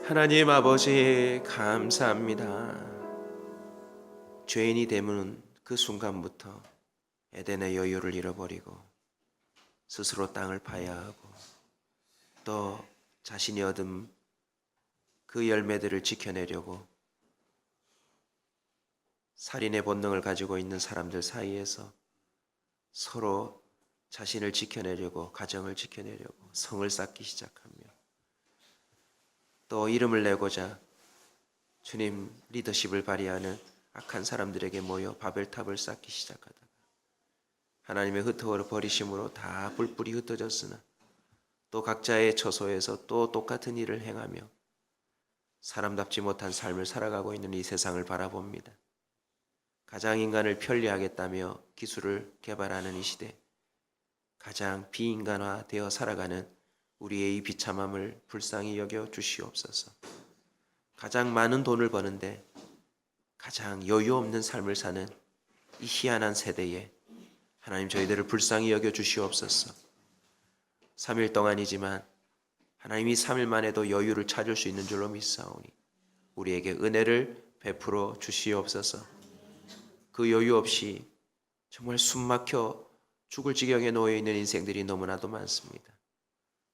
하나님 아버지 감사합니다. 죄인이 되는 그 순간부터 에덴의 여유를 잃어버리고 스스로 땅을 파야 하고 또 자신이 얻은 그 열매들을 지켜내려고 살인의 본능을 가지고 있는 사람들 사이에서 서로 자신을 지켜내려고, 가정을 지켜내려고 성을 쌓기 시작하며 또 이름을 내고자 주님 리더십을 발휘하는 악한 사람들에게 모여 바벨탑을 쌓기 시작하다가 하나님의 흩어버리심으로 다 뿔뿔이 흩어졌으나 또 각자의 처소에서 또 똑같은 일을 행하며 사람답지 못한 삶을 살아가고 있는 이 세상을 바라봅니다. 가장 인간을 편리하겠다며 기술을 개발하는 이 시대, 가장 비인간화되어 살아가는 우리의 이 비참함을 불쌍히 여겨 주시옵소서. 가장 많은 돈을 버는데 가장 여유 없는 삶을 사는 이 희한한 세대에 하나님 저희들을 불쌍히 여겨 주시옵소서. 3일 동안이지만 하나님이 3일 만에도 여유를 찾을 수 있는 줄로 믿사오니 우리에게 은혜를 베풀어 주시옵소서. 그 여유 없이 정말 숨막혀 죽을 지경에 놓여있는 인생들이 너무나도 많습니다.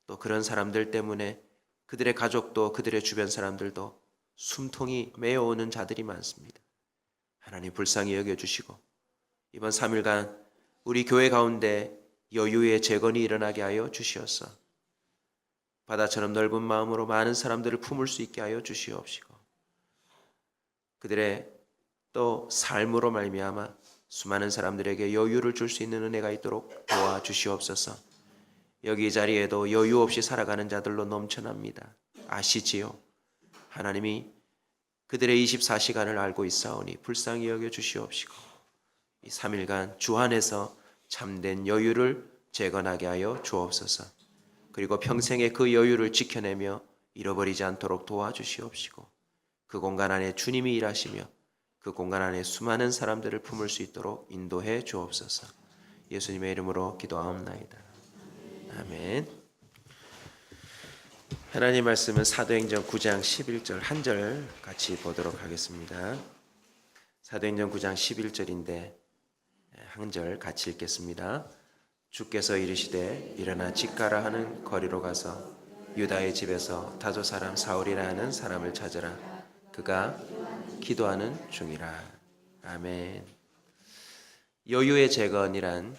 또 그런 사람들 때문에 그들의 가족도 그들의 주변 사람들도 숨통이 메어오는 자들이 많습니다. 하나님 불쌍히 여겨주시고 이번 3일간 우리 교회 가운데 여유의 재건이 일어나게 하여 주시옵소서. 바다처럼 넓은 마음으로 많은 사람들을 품을 수 있게 하여 주시옵시고 그들의 또 삶으로 말미암아 수많은 사람들에게 여유를 줄 수 있는 은혜가 있도록 도와주시옵소서. 여기 이 자리에도 여유 없이 살아가는 자들로 넘쳐납니다. 아시지요? 하나님이 그들의 24시간을 알고 있사오니 불쌍히 여겨 주시옵시고 이 3일간 주 안에서 참된 여유를 재건하게 하여 주옵소서. 그리고 평생에 그 여유를 지켜내며 잃어버리지 않도록 도와주시옵시고 그 공간 안에 주님이 일하시며 그 공간 안에 수많은 사람들을 품을 수 있도록 인도해 주옵소서. 예수님의 이름으로 기도하옵나이다. 아멘. 하나님 말씀은 사도행전 9장 11절 한 절 같이 보도록 하겠습니다. 사도행전 9장 11절인데 한 절 같이 읽겠습니다. 주께서 이르시되 일어나 직가라 하는 거리로 가서 유다의 집에서 다소 사람 사울이라 하는 사람을 찾으라. 그가 기도하는 중이라. 아멘. 여유의 재건이란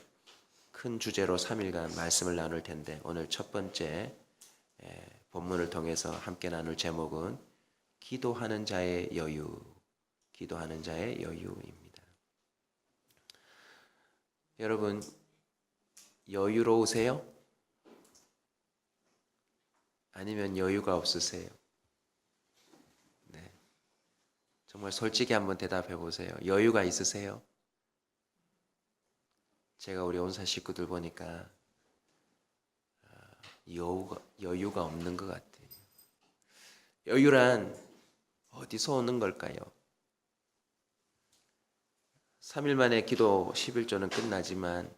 큰 주제로 3일간 말씀을 나눌 텐데 오늘 첫 번째 본문을 통해서 함께 나눌 제목은 기도하는 자의 여유, 기도하는 자의 여유입니다. 여러분 여유로우세요? 아니면 여유가 없으세요? 네. 정말 솔직히 한번 대답해 보세요. 여유가 있으세요? 제가 우리 온사 식구들 보니까 여유가 없는 것 같아요. 여유란 어디서 오는 걸까요? 3일 만에 기도 11조는 끝나지만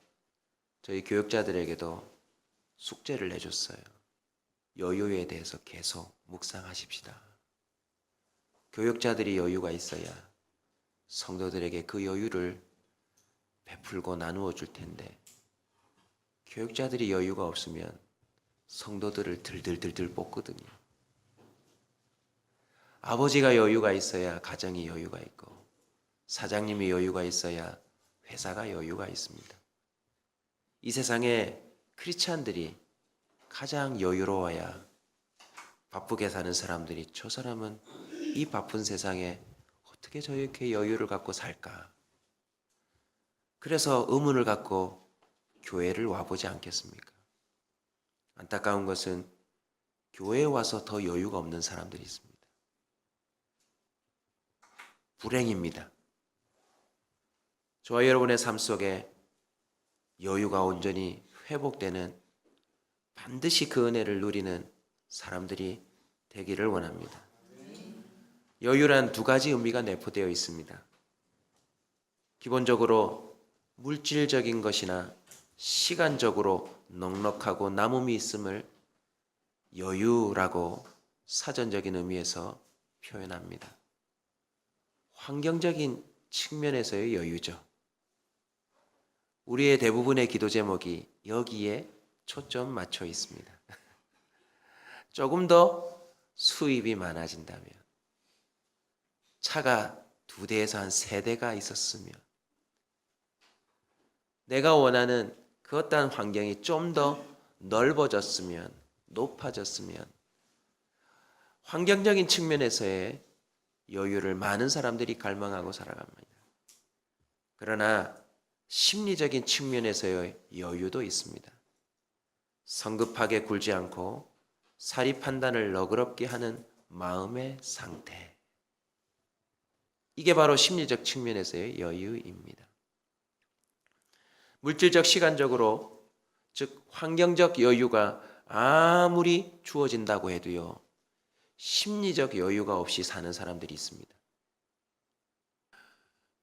저희 교육자들에게도 숙제를 내줬어요. 여유에 대해서 계속 묵상하십시다. 교육자들이 여유가 있어야 성도들에게 그 여유를 베풀고 나누어 줄 텐데 교육자들이 여유가 없으면 성도들을 들들들들 뽑거든요. 아버지가 여유가 있어야 가정이 여유가 있고 사장님이 여유가 있어야 회사가 여유가 있습니다. 이 세상에 크리스찬들이 가장 여유로워야 바쁘게 사는 사람들이 저 사람은 이 바쁜 세상에 어떻게 저렇게 여유를 갖고 살까? 그래서 의문을 갖고 교회를 와보지 않겠습니까? 안타까운 것은 교회에 와서 더 여유가 없는 사람들이 있습니다. 불행입니다. 저와 여러분의 삶 속에 여유가 온전히 회복되는 반드시 그 은혜를 누리는 사람들이 되기를 원합니다. 여유란 두 가지 의미가 내포되어 있습니다. 기본적으로 물질적인 것이나 시간적으로 넉넉하고 남음이 있음을 여유라고 사전적인 의미에서 표현합니다. 환경적인 측면에서의 여유죠. 우리의 대부분의 기도 제목이 여기에 초점 맞춰 있습니다. 조금 더 수입이 많아진다면, 차가 2대에서 한 3대가 있었으면, 내가 원하는 그 어떠한 환경이 좀 더 넓어졌으면, 높아졌으면, 환경적인 측면에서의 여유를 많은 사람들이 갈망하고 살아갑니다. 그러나 심리적인 측면에서의 여유도 있습니다. 성급하게 굴지 않고 사리 판단을 너그럽게 하는 마음의 상태. 이게 바로 심리적 측면에서의 여유입니다. 물질적, 시간적으로, 즉 환경적 여유가 아무리 주어진다고 해도요, 심리적 여유가 없이 사는 사람들이 있습니다.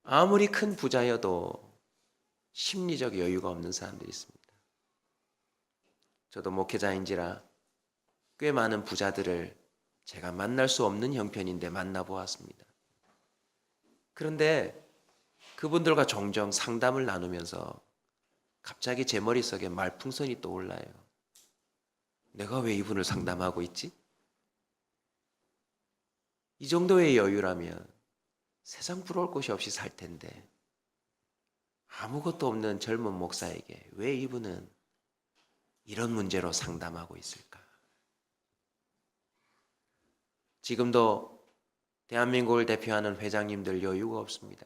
아무리 큰 부자여도 심리적 여유가 없는 사람들이 있습니다. 저도 목회자인지라 꽤 많은 부자들을 제가 만날 수 없는 형편인데 만나보았습니다. 그런데 그분들과 종종 상담을 나누면서 갑자기 제 머릿속에 말풍선이 떠올라요. 내가 왜 이분을 상담하고 있지? 이 정도의 여유라면 세상 부러울 곳이 없이 살 텐데 아무것도 없는 젊은 목사에게 왜 이분은 이런 문제로 상담하고 있을까? 지금도 대한민국을 대표하는 회장님들 여유가 없습니다.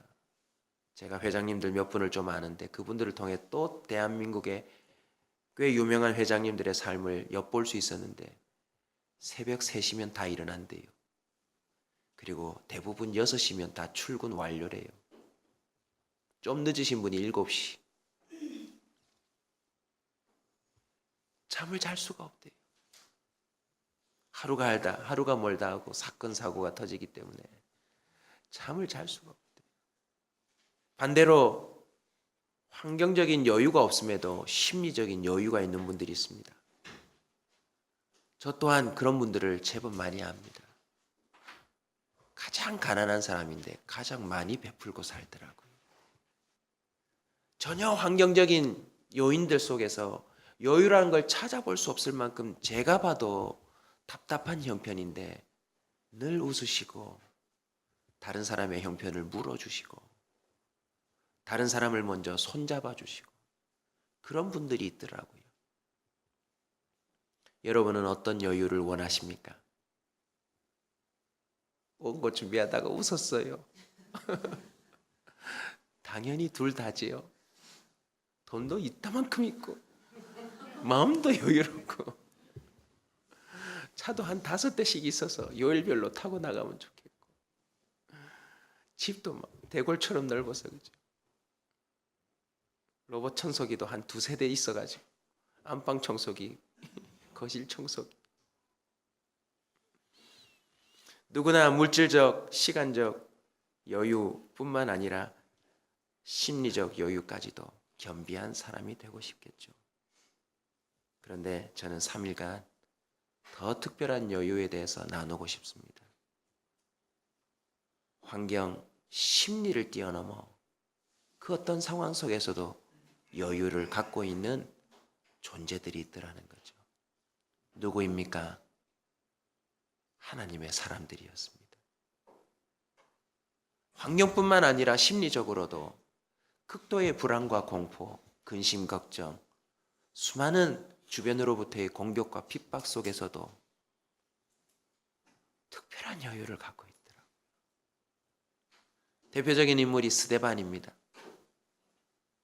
제가 회장님들 몇 분을 좀 아는데 그분들을 통해 또 대한민국의 꽤 유명한 회장님들의 삶을 엿볼 수 있었는데 새벽 3시면 다 일어난대요. 그리고 대부분 6시면 다 출근 완료래요. 좀 늦으신 분이 7시. 잠을 잘 수가 없대요. 하루가 멀다 하고 사건 사고가 터지기 때문에 잠을 잘 수가 없대요. 반대로 환경적인 여유가 없음에도 심리적인 여유가 있는 분들이 있습니다. 저 또한 그런 분들을 제법 많이 압니다. 가장 가난한 사람인데 가장 많이 베풀고 살더라고요. 전혀 환경적인 요인들 속에서 여유라는 걸 찾아볼 수 없을 만큼 제가 봐도 답답한 형편인데 늘 웃으시고 다른 사람의 형편을 물어주시고 다른 사람을 먼저 손잡아 주시고 그런 분들이 있더라고요. 여러분은 어떤 여유를 원하십니까? 원고 준비하다가 웃었어요. 당연히 둘 다지요. 돈도 이따만큼 있고 마음도 여유롭고 차도 한 5대씩 있어서 요일별로 타고 나가면 좋겠고 집도 막 대골처럼 넓어서 그죠. 로봇 청소기도 한 2-3대 있어가지고 안방 청소기, 거실 청소기. 누구나 물질적, 시간적 여유뿐만 아니라 심리적 여유까지도 겸비한 사람이 되고 싶겠죠. 그런데 저는 3일간 더 특별한 여유에 대해서 나누고 싶습니다. 환경, 심리를 뛰어넘어 그 어떤 상황 속에서도 여유를 갖고 있는 존재들이 있더라는 거죠. 누구입니까? 하나님의 사람들이었습니다. 환경뿐만 아니라 심리적으로도 극도의 불안과 공포, 근심, 걱정, 수많은 주변으로부터의 공격과 핍박 속에서도 특별한 여유를 갖고 있더라고요. 대표적인 인물이 스데반입니다.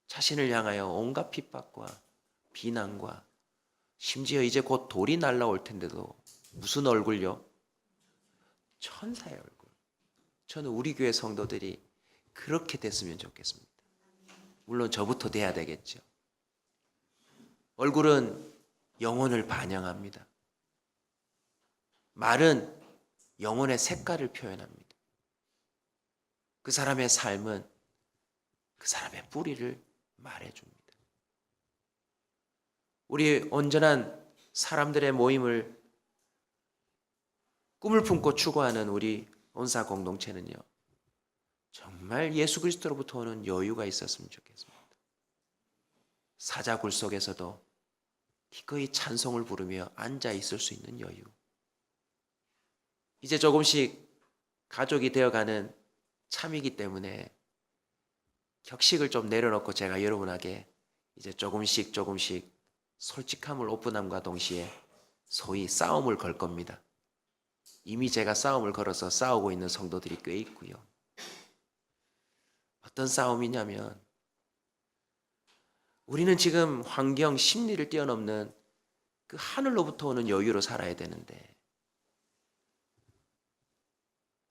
자신을 향하여 온갖 핍박과 비난과 심지어 이제 곧 돌이 날라올 텐데도 무슨 얼굴요? 천사의 얼굴. 저는 우리 교회 성도들이 그렇게 됐으면 좋겠습니다. 물론 저부터 돼야 되겠죠. 얼굴은 영혼을 반영합니다. 말은 영혼의 색깔을 표현합니다. 그 사람의 삶은 그 사람의 뿌리를 말해줍니다. 우리 온전한 사람들의 모임을 꿈을 품고 추구하는 우리 온사 공동체는요, 정말 예수 그리스도로부터 오는 여유가 있었으면 좋겠습니다. 사자굴 속에서도 기꺼이 찬송을 부르며 앉아 있을 수 있는 여유. 이제 조금씩 가족이 되어가는 참이기 때문에 격식을 좀 내려놓고 제가 여러분에게 이제 조금씩 솔직함을 오픈함과 동시에 소위 싸움을 걸 겁니다. 이미 제가 싸움을 걸어서 싸우고 있는 성도들이 꽤 있고요. 어떤 싸움이냐면 우리는 지금 환경, 심리를 뛰어넘는 그 하늘로부터 오는 여유로 살아야 되는데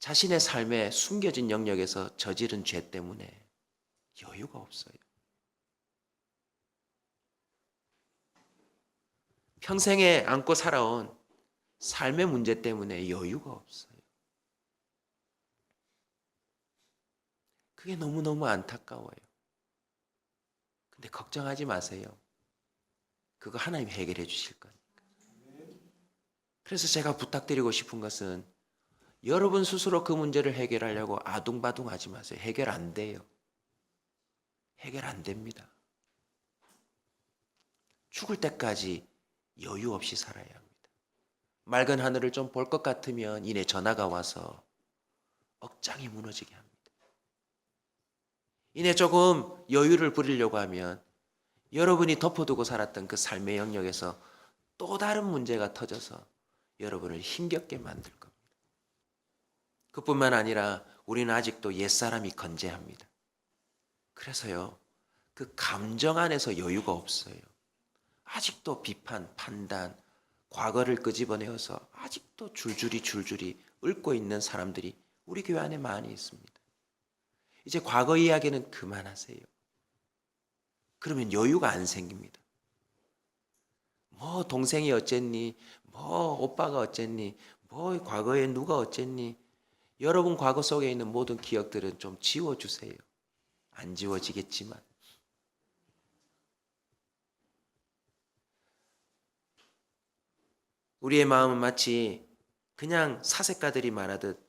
자신의 삶에 숨겨진 영역에서 저지른 죄 때문에 여유가 없어요. 평생에 안고 살아온 삶의 문제 때문에 여유가 없어요. 그게 너무너무 안타까워요. 근데 걱정하지 마세요. 그거 하나님 해결해 주실 거니까. 그래서 제가 부탁드리고 싶은 것은 여러분 스스로 그 문제를 해결하려고 아둥바둥 하지 마세요. 해결 안 돼요. 해결 안 됩니다. 죽을 때까지 여유 없이 살아야 합니다. 맑은 하늘을 좀 볼 것 같으면 이내 전화가 와서 억장이 무너지게 합니다. 이내 조금 여유를 부리려고 하면 여러분이 덮어두고 살았던 그 삶의 영역에서 또 다른 문제가 터져서 여러분을 힘겹게 만들 겁니다. 그뿐만 아니라 우리는 아직도 옛사람이 건재합니다. 그래서요, 그 감정 안에서 여유가 없어요. 아직도 비판, 판단, 과거를 끄집어내어서 아직도 줄줄이 읊고 있는 사람들이 우리 교회 안에 많이 있습니다. 이제 과거 이야기는 그만하세요. 그러면 여유가 안 생깁니다. 뭐 동생이 어쨌니, 뭐 오빠가 어쨌니, 뭐 과거에 누가 어쨌니. 여러분 과거 속에 있는 모든 기억들은 좀 지워주세요. 안 지워지겠지만. 우리의 마음은 마치 그냥 사색가들이 말하듯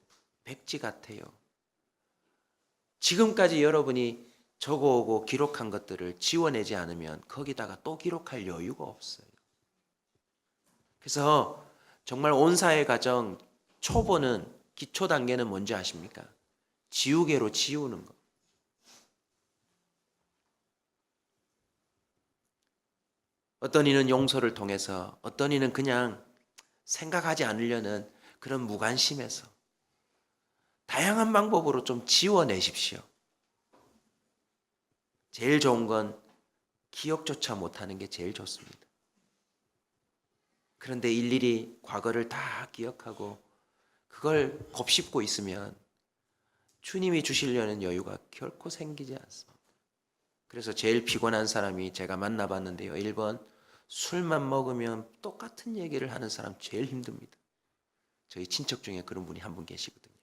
백지 같아요. 지금까지 여러분이 적어오고 기록한 것들을 지워내지 않으면 거기다가 또 기록할 여유가 없어요. 그래서 정말 온사의 과정 초보는, 기초 단계는 뭔지 아십니까? 지우개로 지우는 거. 어떤 이는 용서를 통해서, 어떤 이는 그냥 생각하지 않으려는 그런 무관심에서 다양한 방법으로 좀 지워내십시오. 제일 좋은 건 기억조차 못하는 게 제일 좋습니다. 그런데 일일이 과거를 다 기억하고 그걸 곱씹고 있으면 주님이 주시려는 여유가 결코 생기지 않습니다. 그래서 제일 피곤한 사람이 제가 만나봤는데요. 1번, 술만 먹으면 똑같은 얘기를 하는 사람 제일 힘듭니다. 저희 친척 중에 그런 분이 한 분 계시거든요.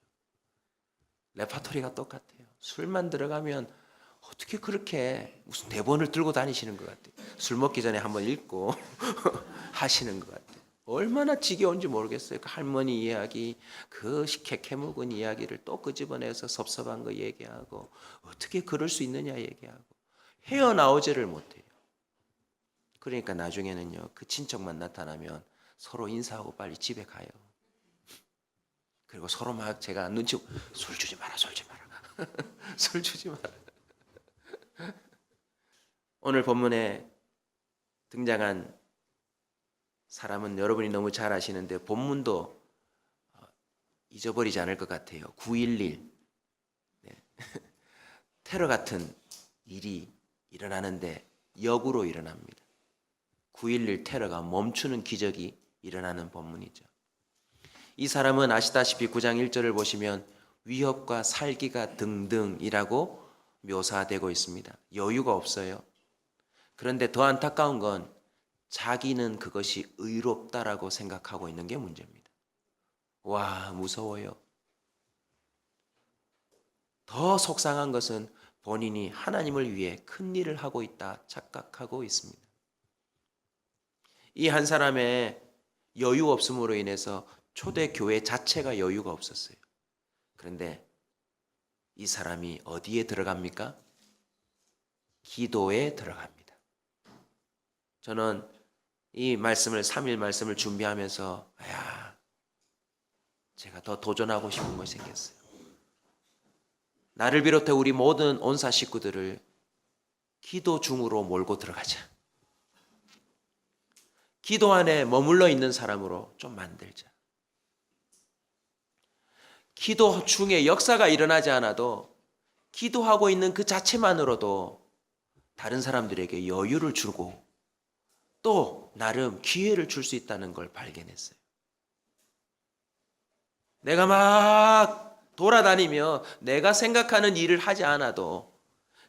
레파토리가 똑같아요. 술만 들어가면 어떻게 그렇게 무슨 대본을 들고 다니시는 것 같아요. 술 먹기 전에 한번 읽고 하시는 것 같아요. 얼마나 지겨운지 모르겠어요. 그 할머니 이야기, 그 식혜 먹은 이야기를 또 끄집어내서 섭섭한 거 얘기하고 어떻게 그럴 수 있느냐 얘기하고 헤어나오지를 못해요. 그러니까 나중에는요, 그 친척만 나타나면 서로 인사하고 빨리 집에 가요. 그리고 서로 막 제가 눈치, 술 주지 마라, 술 주지 마라. 술 주지 마라. 오늘 본문에 등장한 사람은 여러분이 너무 잘 아시는데 본문도 잊어버리지 않을 것 같아요. 9.11 네. 테러 같은 일이 일어나는데 역으로 일어납니다. 9.11 테러가 멈추는 기적이 일어나는 본문이죠. 이 사람은 아시다시피 9장 1절을 보시면 위협과 살기가 등등이라고 묘사되고 있습니다. 여유가 없어요. 그런데 더 안타까운 건 자기는 그것이 의롭다라고 생각하고 있는 게 문제입니다. 와, 무서워요. 더 속상한 것은 본인이 하나님을 위해 큰 일을 하고 있다 착각하고 있습니다. 이 한 사람의 여유 없음으로 인해서 초대 교회 자체가 여유가 없었어요. 그런데 이 사람이 어디에 들어갑니까? 기도에 들어갑니다. 저는 이 말씀을 3일 말씀을 준비하면서 제가 더 도전하고 싶은 것이 생겼어요. 나를 비롯해 우리 모든 온사 식구들을 기도 중으로 몰고 들어가자. 기도 안에 머물러 있는 사람으로 좀 만들자. 기도 중에 역사가 일어나지 않아도 기도하고 있는 그 자체만으로도 다른 사람들에게 여유를 주고 또 나름 기회를 줄 수 있다는 걸 발견했어요. 내가 막 돌아다니며 내가 생각하는 일을 하지 않아도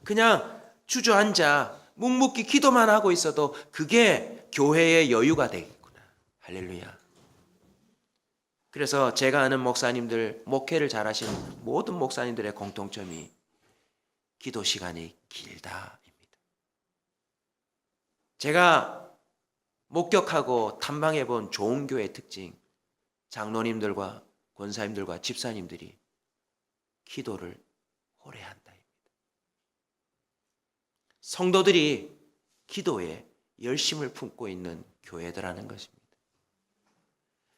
그냥 주저앉아 묵묵히 기도만 하고 있어도 그게 교회의 여유가 되겠구나. 할렐루야. 그래서 제가 아는 목사님들, 목회를 잘하시는 모든 목사님들의 공통점이 기도 시간이 길다입니다. 제가 목격하고 탐방해 본 좋은 교회의 특징, 장로님들과 권사님들과 집사님들이 기도를 오래 한다입니다. 성도들이 기도에 열심을 품고 있는 교회들하는 것입니다.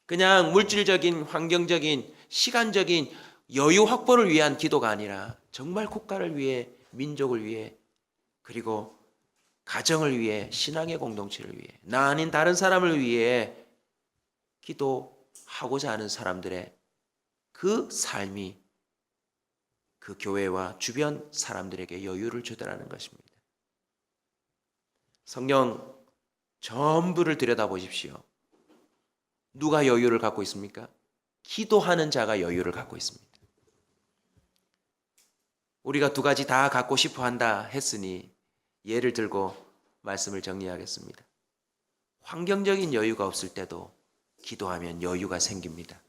그냥 물질적인, 환경적인, 시간적인 여유 확보를 위한 기도가 아니라 정말 국가를 위해, 민족을 위해, 그리고 가정을 위해, 신앙의 공동체를 위해, 나 아닌 다른 사람을 위해 기도하고자 하는 사람들의 그 삶이 그 교회와 주변 사람들에게 여유를 주더라는 것입니다. 성경 전부를 들여다보십시오. 누가 여유를 갖고 있습니까? 기도하는 자가 여유를 갖고 있습니다. 우리가 두 가지 다 갖고 싶어 한다 했으니 예를 들고 말씀을 정리하겠습니다. 환경적인 여유가 없을 때도 기도하면 여유가 생깁니다.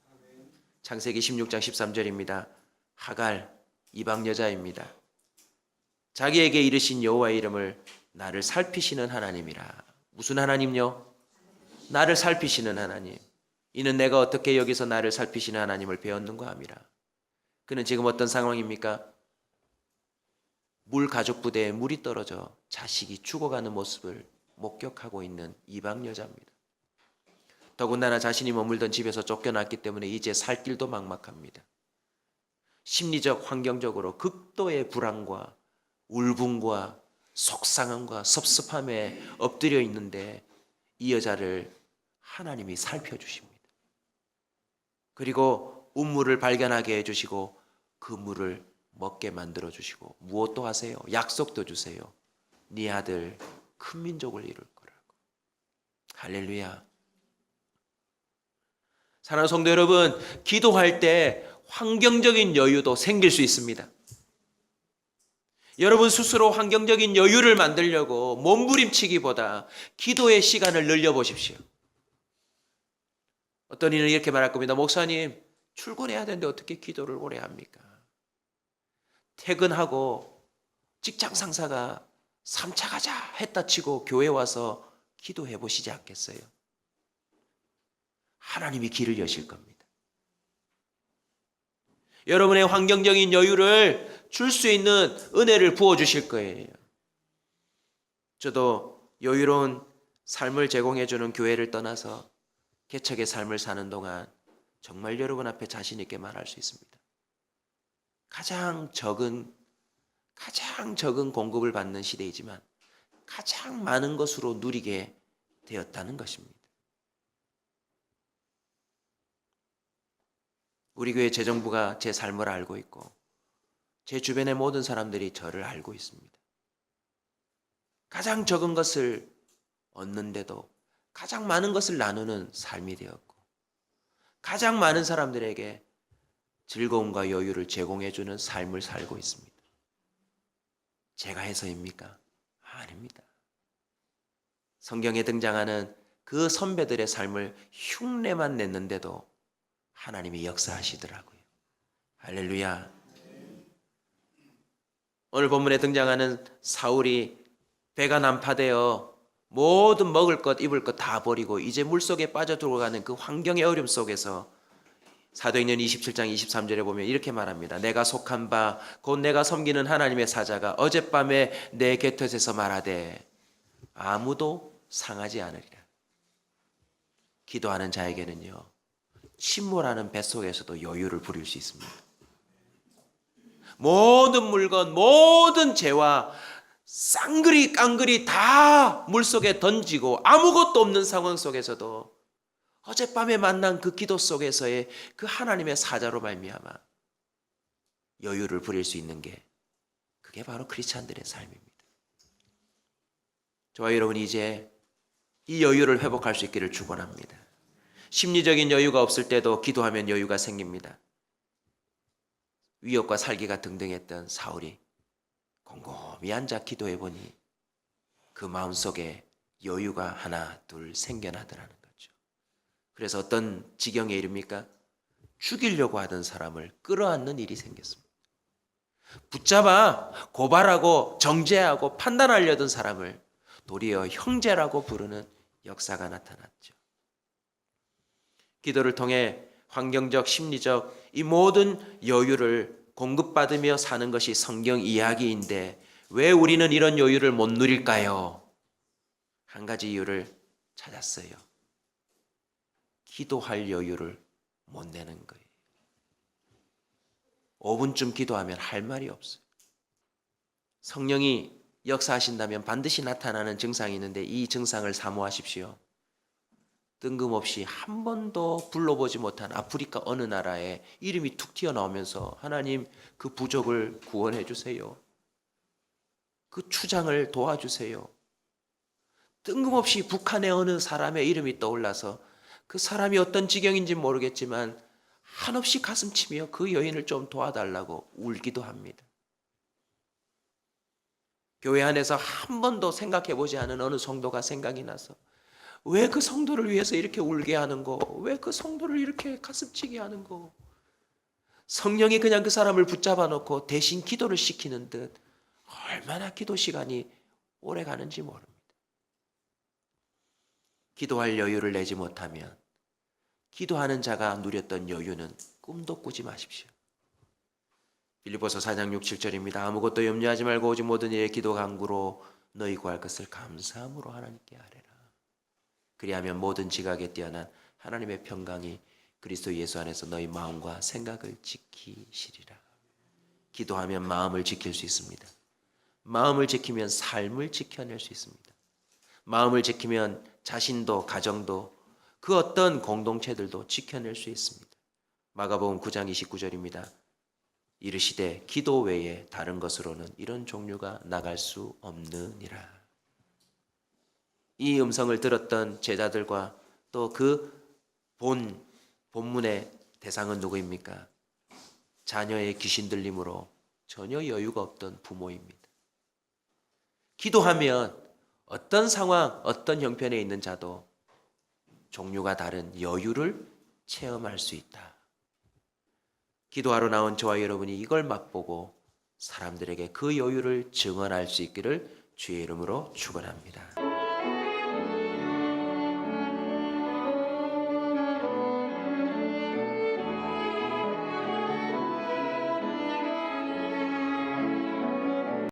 창세기 16장 13절입니다. 하갈 이방 여자입니다. 자기에게 이르신 여호와의 이름을 나를 살피시는 하나님이라. 무슨 하나님요? 나를 살피시는 하나님. 이는 내가 어떻게 여기서 나를 살피시는 하나님을 배웠는가 함이라. 그는 지금 어떤 상황입니까? 물 가족 부대에 물이 떨어져 자식이 죽어가는 모습을 목격하고 있는 이방 여자입니다. 더군다나 자신이 머물던 집에서 쫓겨났기 때문에 이제 살 길도 막막합니다. 심리적, 환경적으로 극도의 불안과 울분과 속상함과 섭섭함에 엎드려 있는데 이 여자를 하나님이 살펴주십니다. 그리고 운물을 발견하게 해주시고 그 물을 먹게 만들어주시고 무엇도 하세요? 약속도 주세요. 네 아들 큰 민족을 이룰 거라고. 할렐루야. 사랑하는 성도 여러분, 기도할 때 환경적인 여유도 생길 수 있습니다. 여러분 스스로 환경적인 여유를 만들려고 몸부림치기보다 기도의 시간을 늘려보십시오. 어떤 이는 이렇게 말할 겁니다. 목사님, 출근해야 되는데 어떻게 기도를 오래 합니까? 퇴근하고 직장 상사가 3차 가자 했다 치고 교회 와서 기도해 보시지 않겠어요? 하나님이 길을 여실 겁니다. 여러분의 환경적인 여유를 줄 수 있는 은혜를 부어주실 거예요. 저도 여유로운 삶을 제공해주는 교회를 떠나서 개척의 삶을 사는 동안 정말 여러분 앞에 자신 있게 말할 수 있습니다. 가장 적은 공급을 받는 시대이지만 가장 많은 것으로 누리게 되었다는 것입니다. 우리 교회 재정부가 제 삶을 알고 있고 제 주변의 모든 사람들이 저를 알고 있습니다. 가장 적은 것을 얻는데도 가장 많은 것을 나누는 삶이 되었고 가장 많은 사람들에게 즐거움과 여유를 제공해주는 삶을 살고 있습니다. 제가 해서입니까? 아닙니다. 성경에 등장하는 그 선배들의 삶을 흉내만 냈는데도 하나님이 역사하시더라고요. 할렐루야. 오늘 본문에 등장하는 사울이 배가 난파되어 모든 먹을 것 입을 것 다 버리고 이제 물속에 빠져 들어가는 그 환경의 어려움 속에서 사도행전 27장 23절에 보면 이렇게 말합니다. 내가 속한 바 곧 내가 섬기는 하나님의 사자가 어젯밤에 내 곁에서 말하되 아무도 상하지 않으리라. 기도하는 자에게는요, 침몰하는 뱃속에서도 여유를 부릴 수 있습니다. 모든 물건, 모든 죄와 쌍그리 깡그리 다 물속에 던지고 아무것도 없는 상황 속에서도 어젯밤에 만난 그 기도 속에서의 그 하나님의 사자로 말미암아 여유를 부릴 수 있는 게, 그게 바로 크리스찬들의 삶입니다. 저와 여러분이 이제 이 여유를 회복할 수 있기를 축원합니다. 심리적인 여유가 없을 때도 기도하면 여유가 생깁니다. 위협과 살기가 등등했던 사울이 곰곰이 앉아 기도해 보니 그 마음속에 여유가 하나 둘 생겨나더라는 거죠. 그래서 어떤 지경에 이릅니까? 죽이려고 하던 사람을 끌어안는 일이 생겼습니다. 붙잡아 고발하고 정죄하고 판단하려던 사람을 도리어 형제라고 부르는 역사가 나타났죠. 기도를 통해 환경적, 심리적 이 모든 여유를 공급받으며 사는 것이 성경 이야기인데 왜 우리는 이런 여유를 못 누릴까요? 한 가지 이유를 찾았어요. 기도할 여유를 못 내는 거예요. 5분쯤 기도하면 할 말이 없어요. 성령이 역사하신다면 반드시 나타나는 증상이 있는데 이 증상을 사모하십시오. 뜬금없이 한 번도 불러보지 못한 아프리카 어느 나라에 이름이 툭 튀어나오면서 하나님 그 부족을 구원해 주세요. 그 추장을 도와주세요. 뜬금없이 북한의 어느 사람의 이름이 떠올라서 그 사람이 어떤 지경인지 모르겠지만 한없이 가슴치며 그 여인을 좀 도와달라고 울기도 합니다. 교회 안에서 한 번도 생각해보지 않은 어느 성도가 생각이 나서 왜 그 성도를 위해서 이렇게 울게 하는 거? 왜 그 성도를 이렇게 가슴치게 하는 거? 성령이 그냥 그 사람을 붙잡아 놓고 대신 기도를 시키는 듯 얼마나 기도 시간이 오래 가는지 모릅니다. 기도할 여유를 내지 못하면 기도하는 자가 누렸던 여유는 꿈도 꾸지 마십시오. 빌립보서 4장 6, 7절입니다. 아무것도 염려하지 말고 오직 모든 일에 기도 간구로 너희 구할 것을 감사함으로 하나님께 아뢰라. 그리하면 모든 지각에 뛰어난 하나님의 평강이 그리스도 예수 안에서 너희 마음과 생각을 지키시리라. 기도하면 마음을 지킬 수 있습니다. 마음을 지키면 삶을 지켜낼 수 있습니다. 마음을 지키면 자신도 가정도 그 어떤 공동체들도 지켜낼 수 있습니다. 마가복음 9장 29절입니다. 이르시되 기도 외에 다른 것으로는 이런 종류가 나갈 수 없느니라. 이 음성을 들었던 제자들과 또 그 본문의 대상은 누구입니까? 자녀의 귀신 들림으로 전혀 여유가 없던 부모입니다. 기도하면 어떤 상황, 어떤 형편에 있는 자도 종류가 다른 여유를 체험할 수 있다. 기도하러 나온 저와 여러분이 이걸 맛보고 사람들에게 그 여유를 증언할 수 있기를 주의 이름으로 축원합니다.